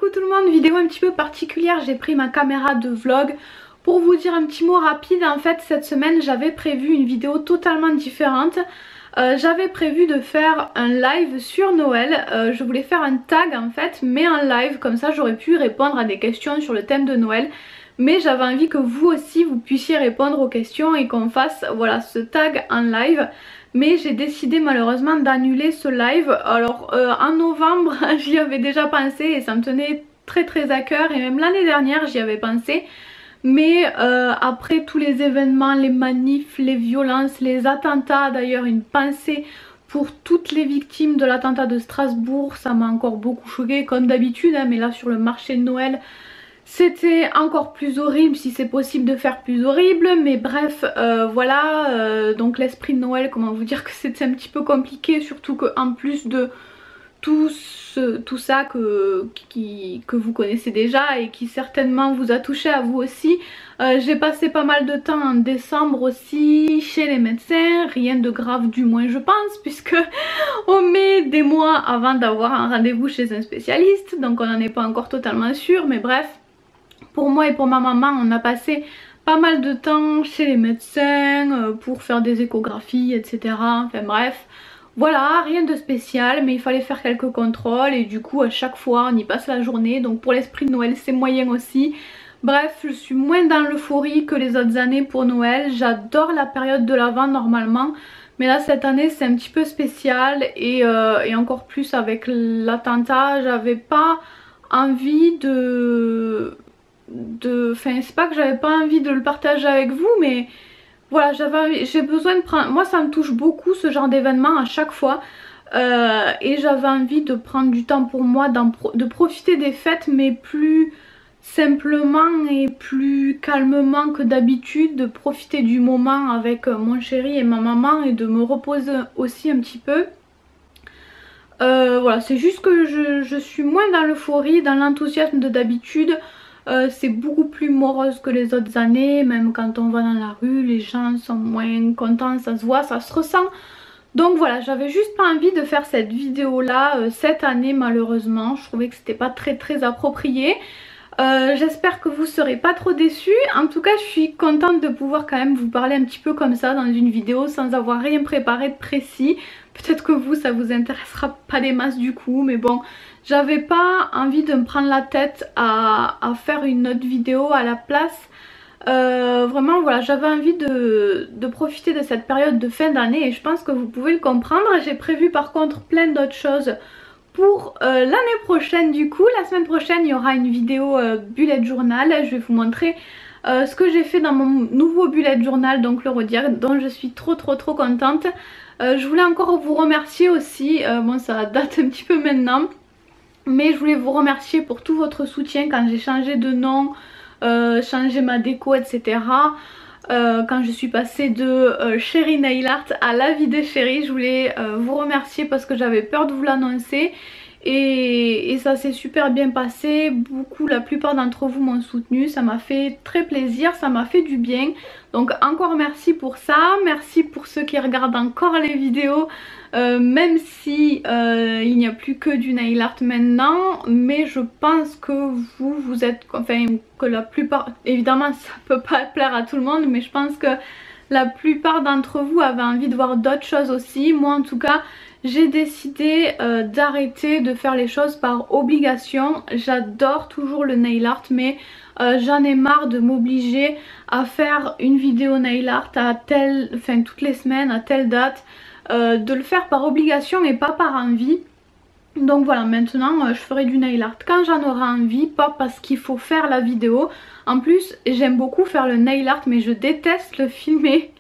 Coucou tout le monde, vidéo un petit peu particulière, j'ai pris ma caméra de vlog pour vous dire un petit mot rapide. En fait cette semaine j'avais prévu une vidéo totalement différente. J'avais prévu de faire un live sur Noël, je voulais faire un tag en fait mais en live, comme ça j'aurais pu répondre à des questions sur le thème de Noël. Mais j'avais envie que vous aussi vous puissiez répondre aux questions et qu'on fasse voilà ce tag en live. Mais j'ai décidé malheureusement d'annuler ce live. Alors en novembre j'y avais déjà pensé et ça me tenait très à cœur, et même l'année dernière j'y avais pensé. Mais après tous les événements, les manifs, les violences, les attentats, d'ailleurs une pensée pour toutes les victimes de l'attentat de Strasbourg, ça m'a encore beaucoup choquée comme d'habitude hein, mais là sur le marché de Noël c'était encore plus horrible, si c'est possible de faire plus horrible. Mais bref voilà, donc l'esprit de Noël, comment vous dire que c'était un petit peu compliqué, surtout qu'en plus de tout ça que vous connaissez déjà et qui certainement vous a touché à vous aussi. J'ai passé pas mal de temps en décembre aussi chez les médecins, rien de grave du moins je pense, puisque on met des mois avant d'avoir un rendez-vous chez un spécialiste, donc on n'en est pas encore totalement sûr. Mais bref, pour moi et pour ma maman on a passé pas mal de temps chez les médecins pour faire des échographies etc. Enfin bref, voilà, rien de spécial, mais il fallait faire quelques contrôles et du coup à chaque fois on y passe la journée, donc pour l'esprit de Noël c'est moyen aussi. Bref, je suis moins dans l'euphorie que les autres années pour Noël. J'adore la période de l'Avent normalement, mais là cette année c'est un petit peu spécial et encore plus avec l'attentat, j'avais pas envie enfin c'est pas que j'avais pas envie de le partager avec vous, mais voilà, j'ai besoin de prendre, moi ça me touche beaucoup ce genre d'événement à chaque fois et j'avais envie de prendre du temps pour moi, de profiter des fêtes mais plus simplement et plus calmement que d'habitude, de profiter du moment avec mon chéri et ma maman et de me reposer aussi un petit peu. Voilà, c'est juste que je suis moins dans l'euphorie, dans l'enthousiasme de d'habitude. C'est beaucoup plus morose que les autres années, même quand on va dans la rue les gens sont moins contents, ça se voit, ça se ressent. Donc voilà, j'avais juste pas envie de faire cette vidéo là cette année malheureusement, je trouvais que c'était pas très approprié. J'espère que vous serez pas trop déçus. En tout cas je suis contente de pouvoir quand même vous parler un petit peu comme ça dans une vidéo sans avoir rien préparé de précis. Peut-être que vous ça vous intéressera pas des masses du coup, mais bon, j'avais pas envie de me prendre la tête à faire une autre vidéo à la place. Vraiment voilà, j'avais envie de profiter de cette période de fin d'année et je pense que vous pouvez le comprendre. J'ai prévu par contre plein d'autres choses pour l'année prochaine. Du coup la semaine prochaine il y aura une vidéo bullet journal. Je vais vous montrer ce que j'ai fait dans mon nouveau bullet journal, donc le redire, dont je suis trop contente. Je voulais encore vous remercier aussi, bon ça date un petit peu maintenant, mais je voulais vous remercier pour tout votre soutien quand j'ai changé de nom, changé ma déco etc. Quand je suis passée de Chérie Nail Art à La Vie de Chérie, je voulais vous remercier parce que j'avais peur de vous l'annoncer et ça s'est super bien passé. La plupart d'entre vous m'ont soutenu, ça m'a fait très plaisir, ça m'a fait du bien. Donc encore merci pour ça, merci pour ceux qui regardent encore les vidéos, même si il n'y a plus que du nail art maintenant, mais je pense que vous êtes, enfin que la plupart, évidemment ça peut pas plaire à tout le monde, mais je pense que la plupart d'entre vous avaient envie de voir d'autres choses aussi. Moi en tout cas j'ai décidé d'arrêter de faire les choses par obligation. J'adore toujours le nail art, mais j'en ai marre de m'obliger à faire une vidéo nail art à toutes les semaines à telle date, de le faire par obligation et pas par envie. Donc voilà, maintenant je ferai du nail art quand j'en aurai envie, pas parce qu'il faut faire la vidéo. En plus j'aime beaucoup faire le nail art mais je déteste le filmer.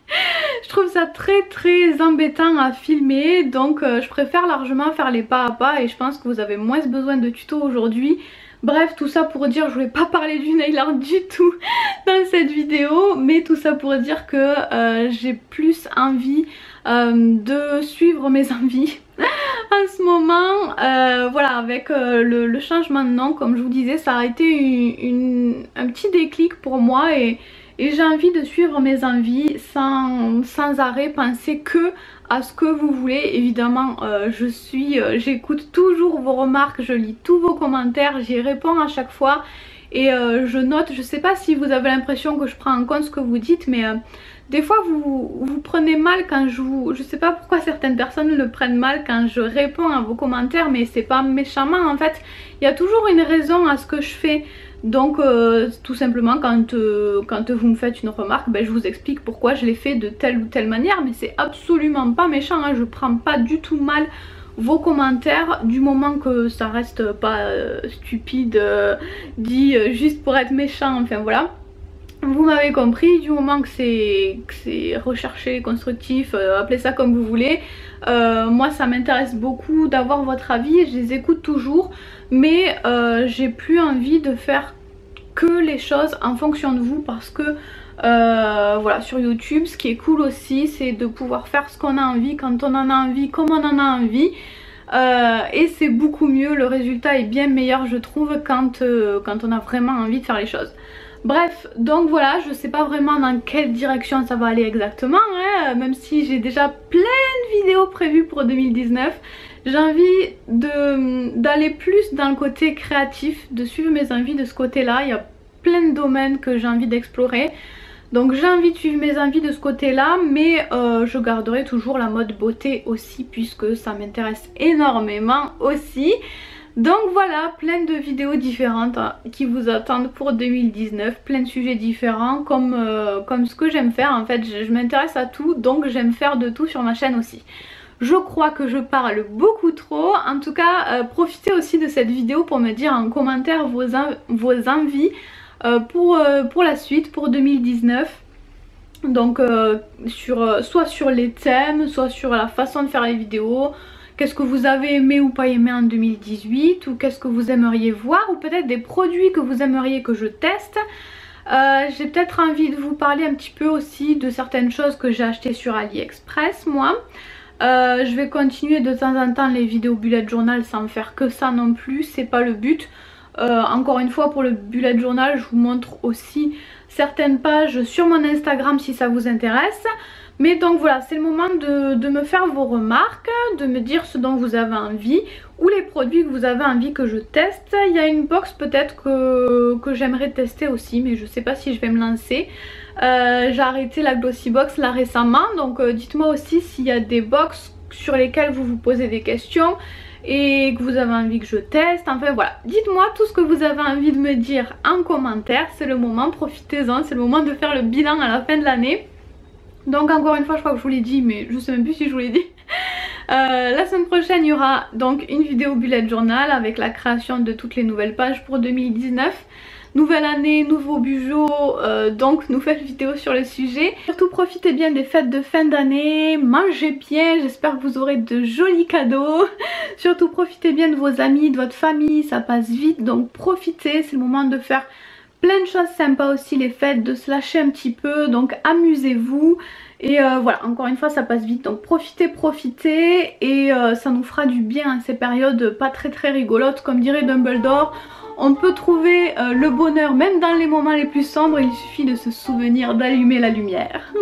Je trouve ça très embêtant à filmer, donc je préfère largement faire les pas à pas et je pense que vous avez moins besoin de tutos aujourd'hui. Bref, tout ça pour dire, je voulais pas parler du nail art du tout dans cette vidéo, mais tout ça pour dire que j'ai plus envie de suivre mes envies en ce moment. Voilà, avec le changement de nom, comme je vous disais, ça a été un petit déclic pour moi et j'ai envie de suivre mes envies sans arrêt penser que à ce que vous voulez. Évidemment j'écoute toujours vos remarques, je lis tous vos commentaires, j'y réponds à chaque fois et je note. Je sais pas si vous avez l'impression que je prends en compte ce que vous dites, mais des fois vous prenez mal quand je sais pas pourquoi certaines personnes le prennent mal quand je réponds à vos commentaires, mais c'est pas méchamment en fait, il y a toujours une raison à ce que je fais. Donc tout simplement quand vous me faites une remarque, ben, je vous explique pourquoi je l'ai fait de telle ou telle manière, mais c'est absolument pas méchant, hein. Je prends pas du tout mal vos commentaires du moment que ça reste pas stupide, dit juste pour être méchant, enfin voilà. Vous m'avez compris, du moment que c'est recherché, constructif, appelez ça comme vous voulez. Moi ça m'intéresse beaucoup d'avoir votre avis, je les écoute toujours, mais j'ai plus envie de faire que les choses en fonction de vous, parce que voilà, sur YouTube ce qui est cool aussi c'est de pouvoir faire ce qu'on a envie, quand on en a envie, comme on en a envie. Et c'est beaucoup mieux, le résultat est bien meilleur je trouve quand on a vraiment envie de faire les choses. Bref, donc voilà, je sais pas vraiment dans quelle direction ça va aller exactement, hein, même si j'ai déjà plein de vidéos prévues pour 2019. J'ai envie d'aller plus dans le côté créatif, de suivre mes envies de ce côté-là. Il y a plein de domaines que j'ai envie d'explorer. Donc j'ai envie de suivre mes envies de ce côté-là, mais je garderai toujours la mode beauté aussi, puisque ça m'intéresse énormément aussi. Donc voilà, plein de vidéos différentes qui vous attendent pour 2019, plein de sujets différents comme ce que j'aime faire. En fait je m'intéresse à tout, donc j'aime faire de tout sur ma chaîne aussi. Je crois que je parle beaucoup trop, en tout cas profitez aussi de cette vidéo pour me dire en commentaire vos envies pour la suite, pour 2019. Donc soit sur les thèmes, soit sur la façon de faire les vidéos. Qu'est-ce que vous avez aimé ou pas aimé en 2018, ou qu'est-ce que vous aimeriez voir, ou peut-être des produits que vous aimeriez que je teste. J'ai peut-être envie de vous parler un petit peu aussi de certaines choses que j'ai achetées sur AliExpress moi. Je vais continuer de temps en temps les vidéos bullet journal sans faire que ça non plus, c'est pas le but. Encore une fois, pour le bullet journal je vous montre aussi certaines pages sur mon Instagram si ça vous intéresse. Mais donc voilà, c'est le moment de me faire vos remarques, de me dire ce dont vous avez envie ou les produits que vous avez envie que je teste. Il y a une box peut-être que j'aimerais tester aussi, mais je sais pas si je vais me lancer. J'ai arrêté la Glossy Box là récemment, donc dites-moi aussi s'il y a des box sur lesquelles vous vous posez des questions et que vous avez envie que je teste. Enfin voilà, dites-moi tout ce que vous avez envie de me dire en commentaire, c'est le moment, profitez-en, c'est le moment de faire le bilan à la fin de l'année. Donc encore une fois je crois que je vous l'ai dit, mais je sais même plus si je vous l'ai dit. La semaine prochaine il y aura donc une vidéo bullet journal avec la création de toutes les nouvelles pages pour 2019. Nouvelle année, nouveau bijou, donc nouvelle vidéo sur le sujet. Surtout profitez bien des fêtes de fin d'année, mangez bien, j'espère que vous aurez de jolis cadeaux. Surtout profitez bien de vos amis, de votre famille, ça passe vite, donc profitez, c'est le moment de faire plein de choses sympas aussi les fêtes, de se lâcher un petit peu, donc amusez-vous. Et voilà, encore une fois ça passe vite, donc profitez et ça nous fera du bien ces périodes pas très rigolotes, comme dirait Dumbledore. On peut trouver le bonheur même dans les moments les plus sombres, il suffit de se souvenir d'allumer la lumière.